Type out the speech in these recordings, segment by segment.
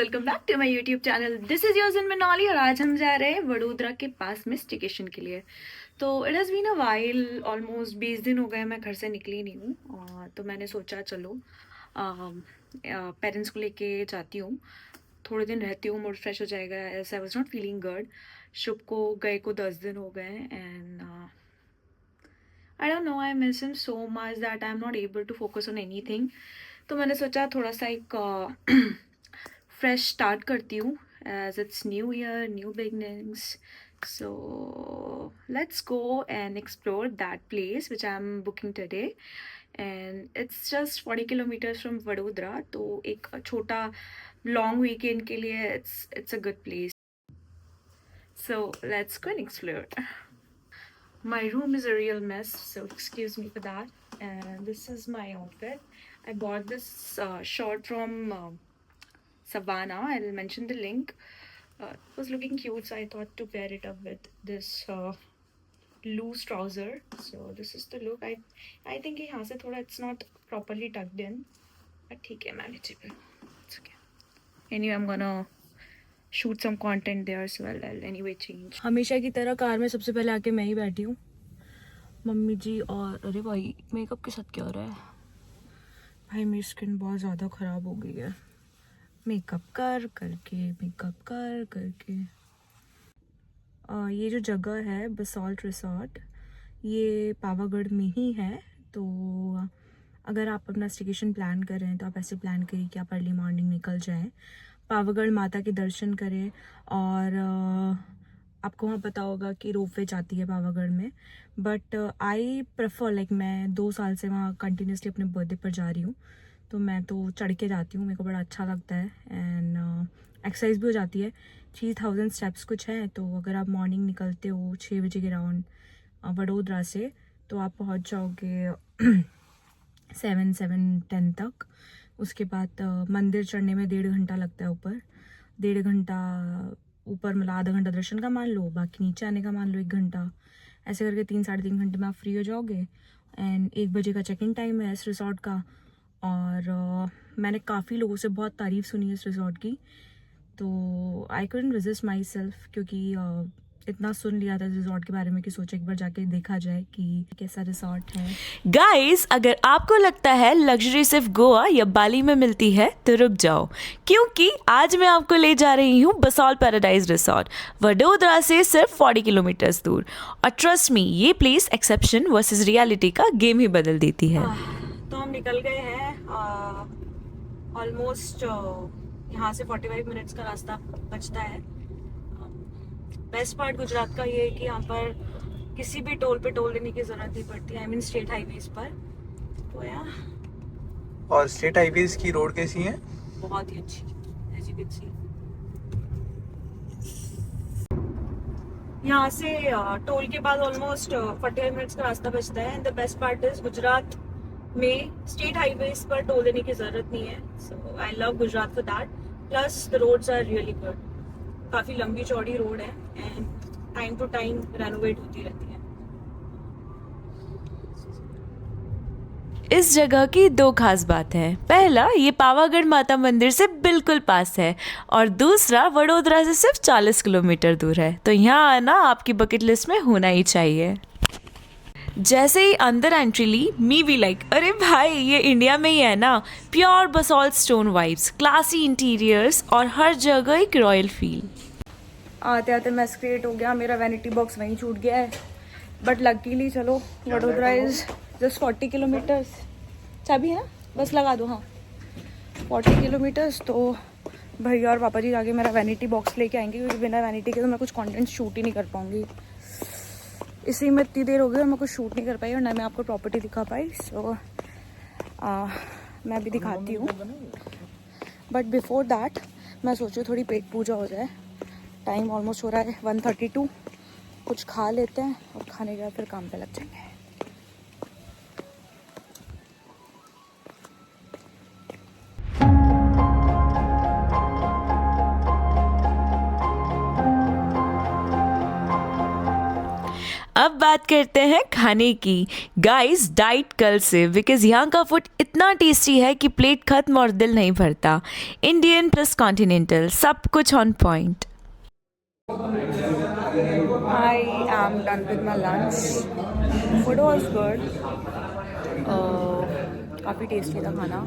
Welcome back to my YouTube channel. This is yours in Manali और आज हम जा रहे हैं वडोदरा के पास में स्टेकेशन के लिए। तो it has been a while, almost 20 दिन हो गए मैं घर से निकली नहीं हूँ। तो मैंने सोचा चलो पेरेंट्स को लेके जाती हूँ, थोड़े दिन रहती हूँ, मूड फ्रेश हो जाएगा। As I was not feeling good. Shubh को गए को 10 दिन हो गए and I don't know, I miss him so much that I am not able to focus on anything. तो मैंने सोचा थोड़ा सा एक फ्रेश स्टार्ट करती हूँ, as it's new year, new beginnings. So let's go and explore that place which I am booking today and it's just 40 kilometres from Vadodara. तो एक छोटा लॉन्ग वीकेंड के लिए it's a good place. So let's go and explore. My room is a real mess, so excuse me for that. And this is my outfit. I bought this shirt from Savannah. I'll mention the link. It was looking cute, so I thought to pair it up with this loose trouser. So this is the look. I think यहाँ से थोड़ा it's not properly tucked in, but ठीक है, manageable. It's okay. Anyway, I'm gonna shoot some content there as well. I'll anyway change. हमेशा की तरह car में सबसे पहले आके मैं ही बैठी हूँ, मम्मी जी और अरे भाई मेकअप के साथ क्या हो रहा है भाई, मेरी स्किन बहुत ज़्यादा ख़राब हो गई है मेकअप कर करके। ये जो जगह है बसॉल्ट रिसोर्ट, ये पावागढ़ में ही है। तो अगर आप अपना स्टेकेशन प्लान कर रहे हैं तो आप ऐसे प्लान करिए कि आप अर्ली मॉर्निंग निकल जाएं, पावागढ़ माता के दर्शन करें। और आपको वहाँ पता होगा कि रोपवे जाती है पावागढ़ में, बट आई प्रेफर लाइक मैं 2 साल से वहाँ कंटिन्यूसली अपने बर्थडे पर जा रही हूँ, तो मैं तो चढ़ के जाती हूँ, मेरे को बड़ा अच्छा लगता है एंड एक्सरसाइज भी हो जाती है। 3000 स्टेप्स कुछ है, तो अगर आप मॉर्निंग निकलते हो 6 बजे के राउंड वडोदरा से, तो आप पहुँच जाओगे 7-10 तक। उसके बाद मंदिर चढ़ने में 1.5 घंटा लगता है ऊपर, 1.5 घंटा ऊपर, मतलब आधा घंटा दर्शन का मान लो, बाकी नीचे आने का मान लो 1 घंटा। ऐसे करके 3-3.5 घंटे में आप फ्री हो जाओगे एंड 1 बजे का चेक इन टाइम है इस रिसोर्ट का। और मैंने काफ़ी लोगों से बहुत तारीफ़ सुनी है इस रिसोर्ट की, तो I couldn't resist my self, क्योंकि इतना सुन लिया था इस रिसोर्ट के बारे में कि सोचा एक बार जाके देखा जाए कि कैसा रिसोर्ट है। गाइस, अगर आपको लगता है लग्जरी सिर्फ गोवा या बाली में मिलती है तो रुक जाओ, क्योंकि आज मैं आपको ले जा रही हूँ बसॉल्ट पैराडाइज रिसोर्ट, वडोदरा से सिर्फ 40 किलोमीटर दूर। और ट्रस्ट मी, ये प्लेस एक्सेप्शन वर्सेस रियलिटी का गेम ही बदल देती है। तो हम निकल गए हैं, ऑलमोस्ट यहाँ से 45 मिनट्स का रास्ता बचता है। बेस्ट पार्ट गुजरात का ये है कि यहाँ पर किसी भी टोल पे टोल देने की जरूरत नहीं पड़ती, आई मीन स्टेट हाईवेज पर। तो यार, और स्टेट हाईवेज की रोड कैसी है? बहुत ही अच्छी, एज यू कैन सी। यहाँ से टोल के बाद ऑलमोस्ट 45 मिनट्स का रास्ता बचता है। And the best part is Gujarat में स्टेट हाईवेज पर टोल देने की जरूरत नहीं है, so I love Gujarat for that. Plus the roads are really good, काफ़ी लंबी चौड़ी रोड है and time to time renovate होती रहती है। इस जगह की 2 खास बात है। पहला, ये पावागढ़ माता मंदिर से बिल्कुल पास है, और दूसरा वडोदरा से सिर्फ 40 किलोमीटर दूर है। तो यहाँ आना आपकी बकेट लिस्ट में होना ही चाहिए। जैसे ही अंदर एंट्री ली, मी भी लाइक, अरे भाई ये इंडिया में ही है ना। Pure basalt stone vibes, classy interiors और हर जगह एक रॉयल फील। आते आते मैस क्रिएट हो गया, मेरा वैनिटी बॉक्स वहीं छूट गया है, बट लकीली चलो वडोदरा इज जस्ट 40 किलोमीटर्स। चाबी है, बस लगा दो। हाँ, 40 किलोमीटर्स। तो भैया और पापा जी जाके मेरा वैनिटी बॉक्स लेके आएंगे, क्योंकि बिना वैनिटी के तो मैं कुछ कंटेंट शूट ही नहीं कर पाऊंगी। इसी में इतनी देर हो गई और मैं कुछ शूट नहीं कर पाई और ना मैं आपको प्रॉपर्टी दिखा पाई। सो मैं भी दिखाती हूँ, बट बिफोर दैट मैं सोचूँ थोड़ी पेट पूजा हो जाए। टाइम ऑलमोस्ट हो रहा है 1:32, कुछ खा लेते हैं और खाने के बाद फिर काम पे लग जाएंगे। अब बात करते हैं खाने की। गाइस डाइट कल से, बिकॉज यहाँ का फूड इतना टेस्टी है कि प्लेट खत्म और दिल नहीं भरता। इंडियन प्लस कॉन्टिनेंटल, सब कुछ on point. I am done with my lunch. Food was good. काफ़ी टेस्टी था खाना.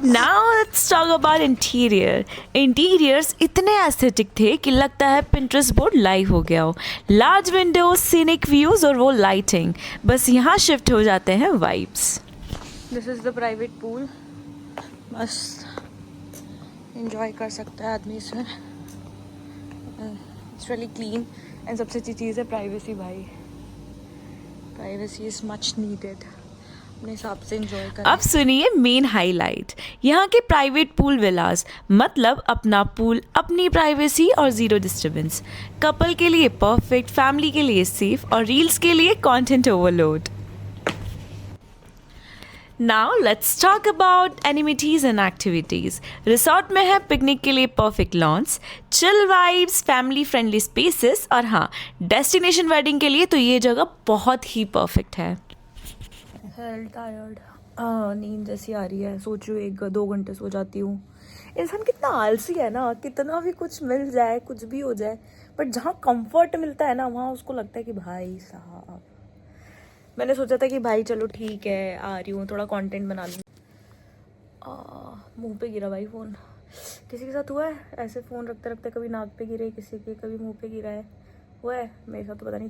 Now let's talk about interior. Interiors इतने एस्थेटिक थे कि लगता है Pinterest बोर्ड लाइव हो गया हो। लार्ज विंडोज, सीनिक व्यूज और वो लाइटिंग, बस यहाँ शिफ्ट हो जाते हैं vibes. This is the private pool. मस्त enjoy कर सकता है आदमी इसमें. It's really clean and सबसे अच्छी चीज़ है privacy भाई. Privacy is much needed. अपने हिसाब से enjoy करें. अब सुनिए मेन हाईलाइट, यहाँ के प्राइवेट पूल विलास, मतलब अपना पूल, अपनी प्राइवेसी और जीरो डिस्टर्बेंस। कपल के लिए परफेक्ट, फैमिली के लिए सेफ और रील्स के लिए content overload. Now let's talk about amenities and activities. Resort में है पिकनिक के लिए perfect lawns, chill vibes, family friendly spaces और हाँ, डेस्टिनेशन वेडिंग के लिए तो ये जगह बहुत ही परफेक्ट है। टायर्ड, नींद जैसी आ रही है. सोच रही हूँ 1-2 घंटे सो जाती हूँ. इंसान कितना आलसी है ना, कितना भी कुछ मिल जाए, कुछ भी हो जाए, बट जहाँ कंफर्ट मिलता है ना वहाँ उसको लगता है कि भाई साहब. मैंने सोचा था कि भाई चलो ठीक है, आ रही हूँ, थोड़ा कंटेंट बना लूँ. मुंह पे गिरा भाई फ़ोन. किसी के साथ हुआ है ऐसे फ़ोन रखते रखते कभी नाक पे गिरे किसी के, कभी मुंह पे गिरा है? हुआ है मेरे साथ तो पता नहीं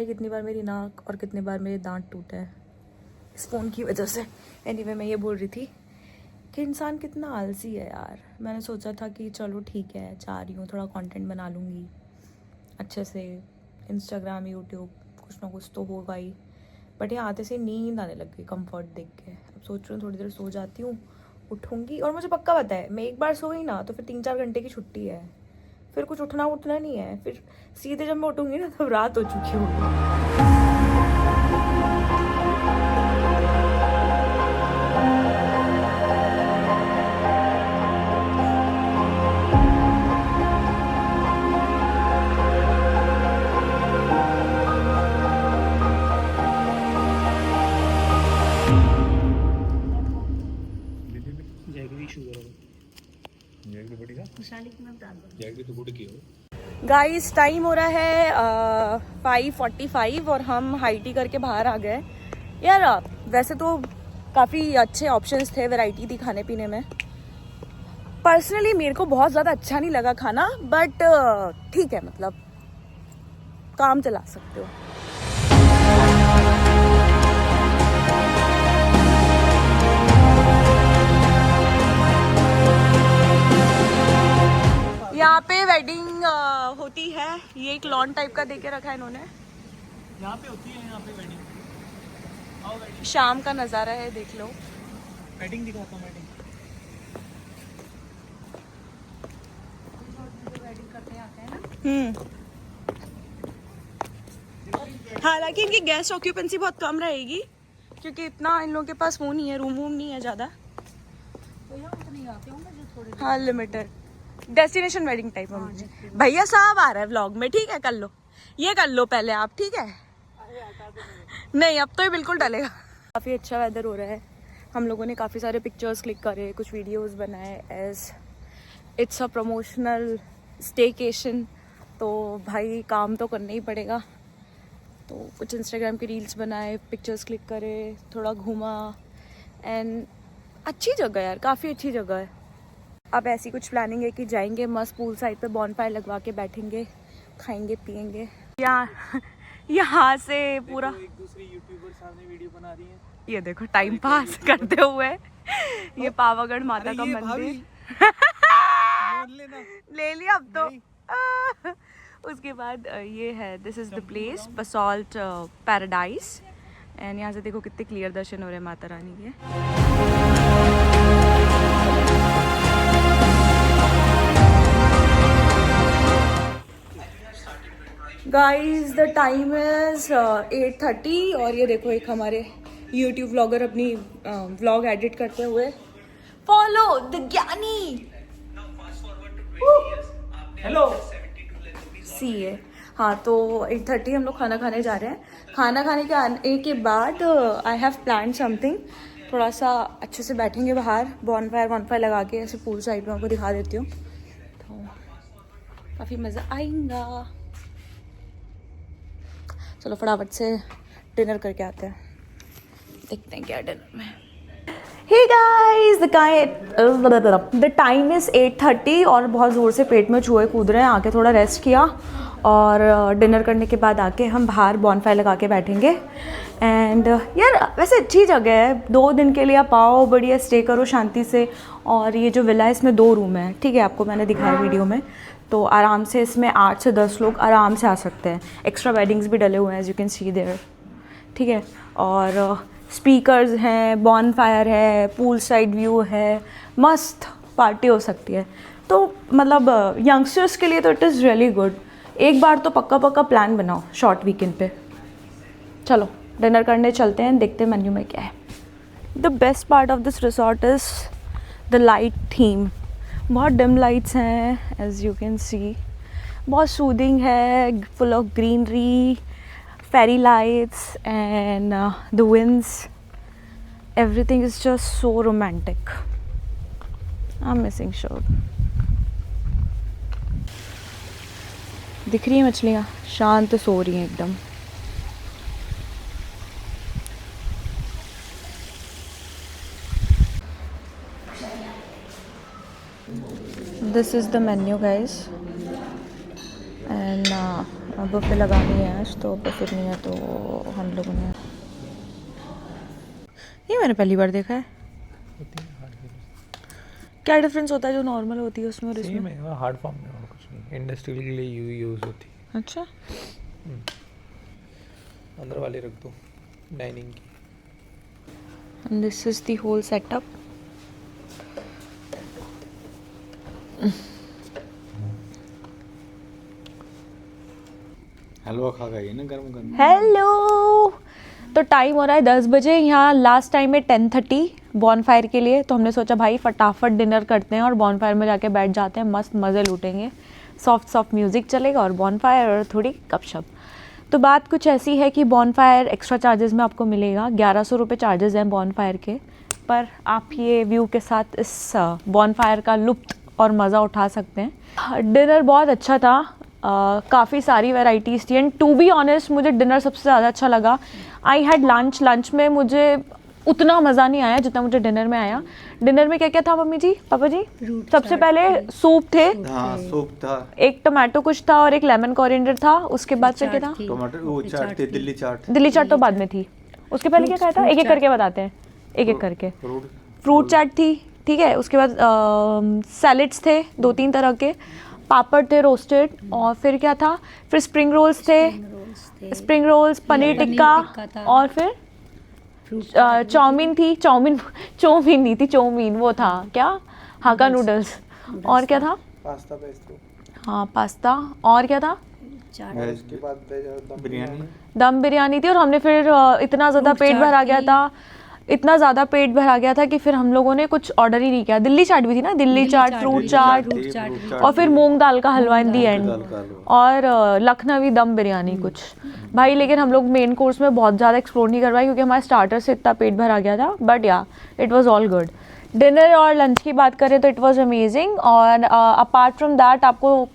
कितनी बार मेरी नाक और कितनी बार मेरे दांत टूटे हैं इस फ़ोन की वजह से. एनीवे मैं ये बोल रही थी कि इंसान कितना आलसी है यार. मैंने सोचा था कि चलो ठीक है, जा रही हूँ, थोड़ा कंटेंट बना लूँगी अच्छे से, इंस्टाग्राम, यूट्यूब, कुछ ना कुछ तो होगा ही. बट यहाँ आते से नींद आने लग गई कंफर्ट देख के. अब सोच रही हूँ थोड़ी देर सो जाती हूँ, उठूँगी. और मुझे पक्का पता है मैं एक बार सोई ना तो फिर 3-4 घंटे की छुट्टी है, फिर कुछ उठना नहीं है. फिर सीधे जब मैं उठूँगी ना तब रात हो चुकी होगी. गाइस टाइम हो रहा है 5:45 और हम हाई टी करके बाहर आ गए. यार वैसे तो काफ़ी अच्छे ऑप्शंस थे, वैरायटी थी खाने पीने में. पर्सनली मेरे को बहुत ज़्यादा अच्छा नहीं लगा खाना, बट ठीक है, मतलब काम चला सकते हो. यहाँ पे वेडिंग होती है. ये एक लॉन टाइप का देके रखा है इन्होंने. यहाँ पे होती है, यहाँ पे वेडिंग. आओ वेडिंग. शाम का नज़ारा है, देख लो. वेडिंग दिखाता हूँ, वेडिंग. हालांकि इनकी गेस्ट ऑक्यूपेंसी बहुत कम रहेगी क्योंकि इतना इन लोगों के पास वो नहीं है, रूम नहीं है ज़्यादा. हाँ, लिमिटेड डेस्टिनेशन वेडिंग टाइप में. भैया साहब आ रहा है व्लॉग में, ठीक है, कर लो, ये कर लो पहले आप, ठीक है. नहीं अब तो ये बिल्कुल डलेगा. काफ़ी अच्छा वेदर हो रहा है. हम लोगों ने काफ़ी सारे पिक्चर्स क्लिक करे, कुछ वीडियोस बनाए as it's a promotional staycation. तो भाई काम तो करना ही पड़ेगा. तो कुछ इंस्टाग्राम की रील्स बनाए, पिक्चर्स क्लिक करे, थोड़ा घूमा. एंड अच्छी जगह यार, काफ़ी अच्छी जगह है. अब ऐसी कुछ प्लानिंग है कि जाएंगे मस्त पूल साइड पे बॉनफायर लगवा के बैठेंगे, खाएंगे पिएंगे. यहाँ से पूरा एक दूसरी यूट्यूबर सामने वीडियो बना रही है. ये देखो टाइम पास करते हुए. ये पावागढ़ माता का मंदिर ले लिया अब तो. उसके बाद ये है, this is the place basalt paradise. And यहाँ से देखो कितने क्लियर दर्शन हो रहे हैं माता रानी के. गाइज द टाइम इज 8:30 और ये देखो एक हमारे यूट्यूब व्लॉगर अपनी व्लॉग एडिट करते हुए। फॉलो द ज्ञानी। हेलो सी है। हाँ, तो 8:30 हम लोग खाना खाने जा रहे हैं। खाना खाने के आने के बाद आई हैव प्लान समथिंग। थोड़ा सा अच्छे से बैठेंगे बाहर, बॉनफायर लगा के, ऐसे पूल साइड में आपको दिखा देती हूँ, तो काफ़ी मज़ा आएगा। चलो फटाफट से डिनर करके आते हैं, देखते हैं क्या डिनर में। Hey guys, the time is 8:30 और बहुत ज़ोर से पेट में चूहे कूद रहे हैं। आके थोड़ा रेस्ट किया और डिनर करने के बाद आके हम बाहर बॉनफायर लगा के बैठेंगे। एंड यार वैसे अच्छी जगह है, 2 दिन के लिए आप आओ, बढ़िया स्टे करो शांति से। और ये जो विला है इसमें 2 रूम है, ठीक है, आपको मैंने दिखाया वीडियो में। तो आराम से इसमें 8 से 10 लोग आराम से आ सकते हैं। एक्स्ट्रा बेडिंग्स भी डले हुए हैं, as you can see there, ठीक है। और स्पीकर्स हैं, बॉनफायर है, पूल साइड व्यू है, मस्त पार्टी हो सकती है। तो मतलब यंगस्टर्स के लिए तो इट इज़ रियली गुड। एक बार तो पक्का प्लान बनाओ शॉर्ट वीकेंड पे। चलो डिनर करने चलते हैं, देखते हैं मेन्यू में क्या है। The best part of this resort is the light theme. बहुत डिम लाइट्स हैं, एज यू कैन सी, बहुत सूदिंग है, full of greenery, fairy lights and the winds. Everything is just so romantic. I'm missing shore. दिख रही है मछलियाँ, शांत सो रही हैं एकदम। This is the menu guys and buffet लगानी है आज, तो बफे नहीं है तो हम लोगों ने, ये मैंने पहली बार देखा है। क्या डिफरेंस होता है जो नॉर्मल होती है उसमें और इसमें? सेम है, हार्ड फॉर्म में और कुछ नहीं, इंडस्ट्रियल के लिए यूज़ होती है। अच्छा, अंदर वाले रख दो डाइनिंग की। and this is the whole setup. हलवा खा गई ना गर्म गर्म। हेलो, तो टाइम हो रहा है 10 बजे। यहाँ लास्ट टाइम है 10:30 बॉनफायर के लिए, तो हमने सोचा भाई फटाफट डिनर करते हैं और बॉनफायर में जाके बैठ जाते हैं, मस्त मज़े लूटेंगे। सॉफ्ट म्यूज़िक चलेगा और बॉनफायर और थोड़ी गपशप। तो बात कुछ ऐसी है कि बॉनफायर एक्स्ट्रा चार्जेस में आपको मिलेगा, 1100 रुपये चार्जेस हैं बॉनफायर के, पर आप ये व्यू के साथ इस बॉनफायर का लुत्फ़ और मज़ा उठा सकते हैं। डिनर बहुत अच्छा था, काफ़ी सारी वैराइटीज़ थी एंड टू बी ऑनेस्ट मुझे डिनर सबसे ज़्यादा अच्छा लगा। आई हैड लंच में मुझे उतना मज़ा नहीं आया जितना मुझे डिनर में आया। डिनर में क्या क्या था मम्मी जी, पापा जी? सबसे पहले सूप थे, हाँ सूप था, एक टमाटो कुछ था और एक लेमन कोरिएंडर था। उसके बाद फिर क्या था? टमाटर वो चाट थी, दिल्ली चाट। दिल्ली चाट तो बाद में थी। उसके पहले क्या खाया था? एक एक करके बताते हैं, एक एक करके। फ्रूट चाट थी, ठीक है। उसके बाद सैलेड्स थे 2-3 तरह के, पापड़ थे रोस्टेड, और फिर क्या था? फिर स्प्रिंग रोल्स थे, स्प्रिंग रोल्स, पनीर टिक्का, और फिर चाउमीन थी, चाउमीन नहीं थी, चाउमीन वो था क्या, हाका नूडल्स, और क्या था? पास्ता पेस्ट्रो, हाँ पास्ता, और क्या था? वेज के बाद बिरयानी, दम बिरयानी थी। और हमने फिर इतना ज़्यादा पेट भरा गया था, इतना ज़्यादा पेट भरा गया था कि फिर हम लोगों ने कुछ ऑर्डर ही नहीं किया। दिल्ली चाट भी थी ना, दिल्ली चाट, फ्रूट चाट, और फिर मूंग दाल का हलवा इन दी एंड, और लखनवी दम बिरयानी कुछ। भाई लेकिन हम लोग मेन कोर्स में बहुत ज़्यादा एक्सप्लोर नहीं करवाए क्योंकि हमारे स्टार्टर से इतना पेट भरा गया था, बट या it was all good. Dinner और लंच की बात करें तो इट वॉज अमेजिंग। और अपार्ट फ्रॉम दैट आपको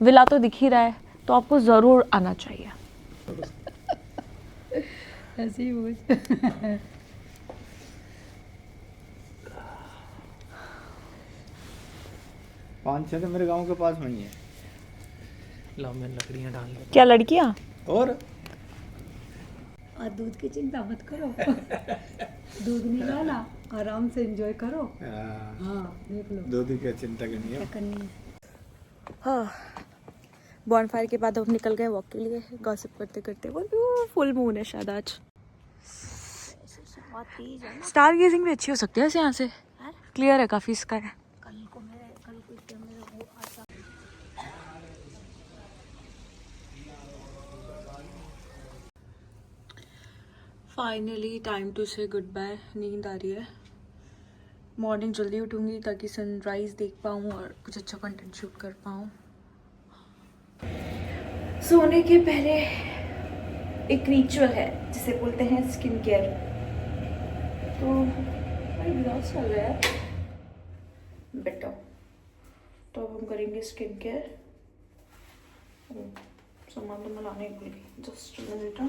विला तो दिख ही रहा है, तो आपको ज़रूर आना चाहिए। ऐसे ही बोल। 5-6 तो मेरे गांव के पास में ही है। ला मैं लकड़ियाँ डाल दूँ। क्या लड़कियाँ? और दूध की चिंता मत करो। दूध नहीं लाना, आराम से एंजॉय करो। हाँ देख लो, दूध की चिंता करनी है। क्या करनी है। हाँ, बॉनफायर के बाद हम निकल गए वॉक के लिए, गॉसिप करते करते। वो फुल मून है शायद आज। स्टार गेजिंग भी अच्छी हो सकती है यहाँ से, क्लियर है काफ़ी स्काई। फाइनली टाइम टू से गुड बाय। नींद आ रही है। मॉर्निंग जल्दी उठूंगी ताकि सनराइज देख पाऊँ और कुछ अच्छा कंटेंट शूट कर पाऊँ। सोने के पहले एक रिचुअल है जिसे बोलते हैं स्किन केयर। तो मेरे ब्लॉग चल रहा है बेटा, तो अब हम करेंगे स्किन केयर। सामान तो मैं लाने भूल गई। Just minute.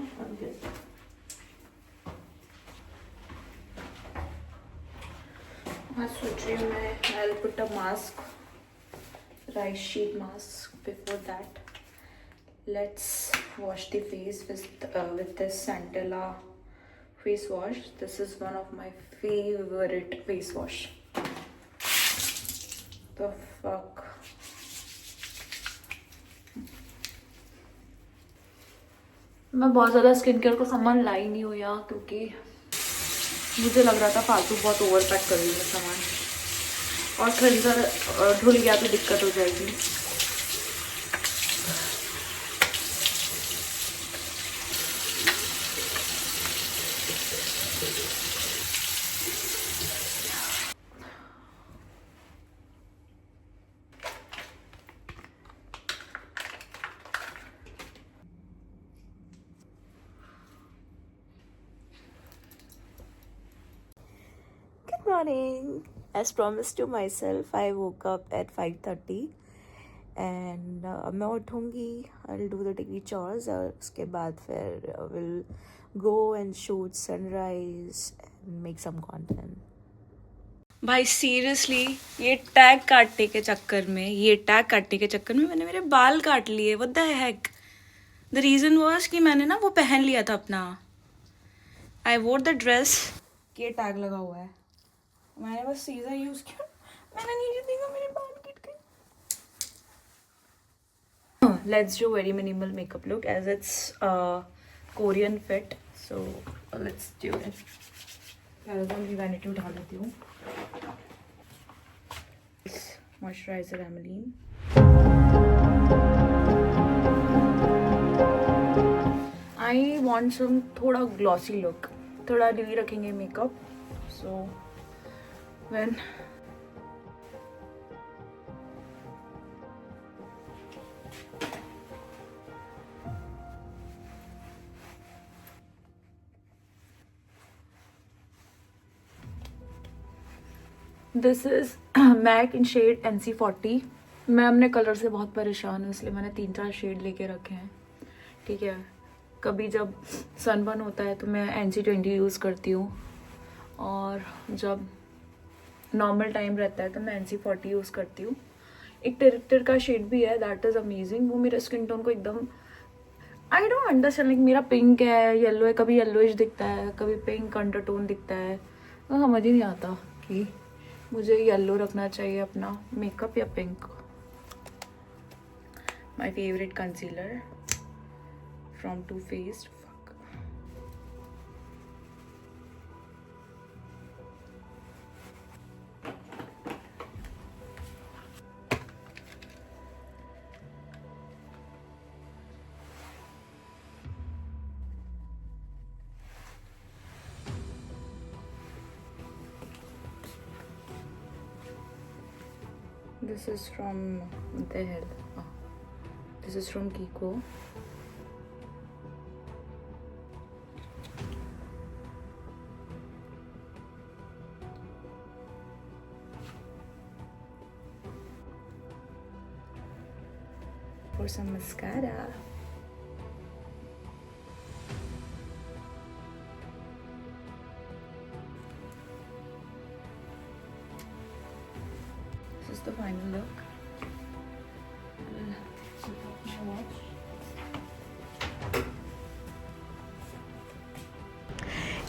मैं सोच रही हूँ मैं I'll put a mask, rice sheet mask. Before that, let's wash the face with this Santella face wash. This is one of my favorite face wash. The fuck. मैं बहुत ज़्यादा स्किन केयर का सामान लाई नहीं हूँ यहाँ, क्योंकि मुझे लग रहा था फालतू बहुत ओवर पैक कर रही है सामान, और क्लेंजर धुल गया तो दिक्कत हो जाएगी। Good morning. As promised to myself, I woke up at 5:30 and मैं उठूँगी, I'll do the daily chores और उसके बाद फिर we'll go and shoot sunrise and make some content. भाई सीरियसली ये टैग काटने के चक्कर में मैंने मेरे बाल काट लिए। What the heck. The reason was कि मैंने ना वो पहन लिया था अपना, आई वोर द ड्रेस, ये टैग लगा हुआ है, मैंने बस सीजर यूज़ किया, मैंने नीचे देखा मेरे बाल कट गए। Let's do very minimal makeup look as it's Korean fit, so let's do it. पहले तो मैं वैनिटी उठा लेती हूँ। मॉइस्चराइजर एमलीन, आई वॉन्ट सम थोड़ा ग्लॉसी लुक, थोड़ा ड्यूई रखेंगे makeup. So when this is MAC in shade NC40। मैं अपने कलर से बहुत परेशान हूँ, इसलिए मैंने 3-4 शेड लेके रखे हैं। ठीक है, कभी जब सनबर्न होता है तो मैं NC20 यूज़ करती हूँ, और जब नॉर्मल टाइम रहता है तो मैं NC40 यूज़ करती हूँ। एक टेरेक्टर का शेड भी है, दैट इज़ अमेजिंग। वो मेरे स्किन टोन को एकदम, आई डोंट अंडरस्टैंड, लाइक मेरा पिंक है, येलो है, कभी येलोइश दिखता है, कभी पिंक अंडरटोन दिखता है, तो समझ ही नहीं आता कि मुझे येलो रखना चाहिए अपना मेकअप या pink. My favourite concealer from Too Faced। This is from what the hell? Oh, this is from Kiko. For some mascara. This is the final look.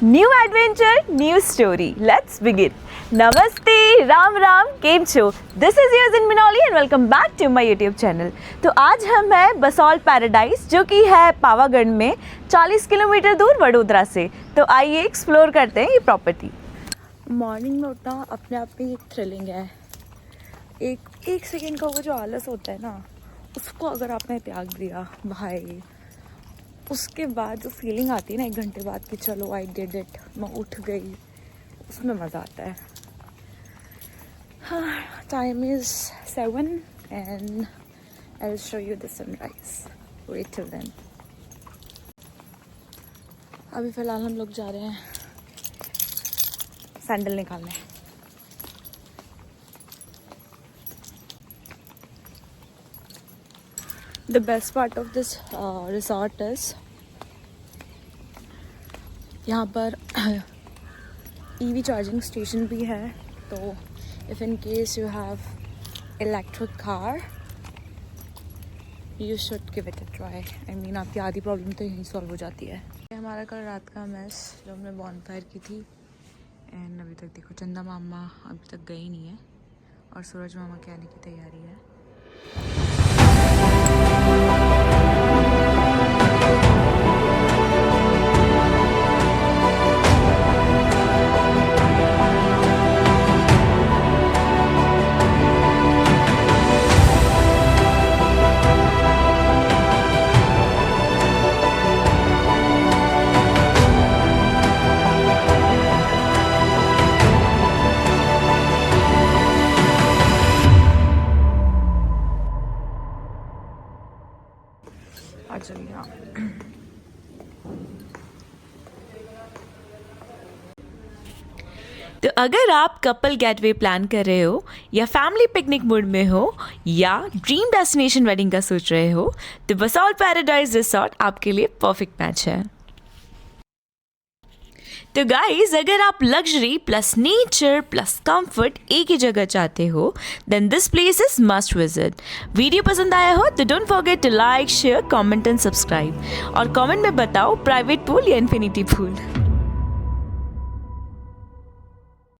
New adventure, new story. Let's begin. नमस्ते, राम राम, केम छो? This is your जिनमिनॉली and welcome back to my YouTube channel. तो आज हम हैं बसॉल्ट paradise, जो कि है पावागढ़ में 40 किलोमीटर दूर वडोदरा से। तो आइए एक्सप्लोर करते हैं ये प्रॉपर्टी। मॉर्निंग में उठना अपने आप में एक थ्रिलिंग है। एक सेकेंड का वो जो आलस होता है ना, उसको अगर आपने त्याग दिया भाई, उसके बाद जो फीलिंग आती है ना 1 घंटे बाद कि चलो आई डिड इट, मैं उठ गई, उसमें मज़ा आता है. हाँ, time is 7 and I will show you the sunrise. Wait till then. अभी फ़िलहाल हम लोग जा रहे हैं सैंडल निकालने. The best part of this resort is यहाँ पर EV चार्जिंग स्टेशन भी है. तो if in case you have electric car, you should give it a try. I mean आपकी आधी प्रॉब्लम तो यहीं सॉल्व हो जाती है. हमारा कल रात का मैस जो हमने बॉनफायर की थी, एंड अभी तक देखो चंदा मामा अभी तक गई नहीं है और सूरज मामा के आने की तैयारी है. चलिए तो अगर आप कपल गेटवे प्लान कर रहे हो या फैमिली पिकनिक मूड में हो या ड्रीम डेस्टिनेशन वेडिंग का सोच रहे हो तो बसॉल्ट पैराडाइज रिसॉर्ट आपके लिए परफेक्ट मैच है. तो गाइज अगर आप luxury plus nature plus comfort एक ही जगह चाहते हो then this place is must visit. Video पसंद आया हो तो don't forget to like share comment and subscribe और कमेंट में बताओ प्राइवेट पूल या इन्फिनिटी पूल.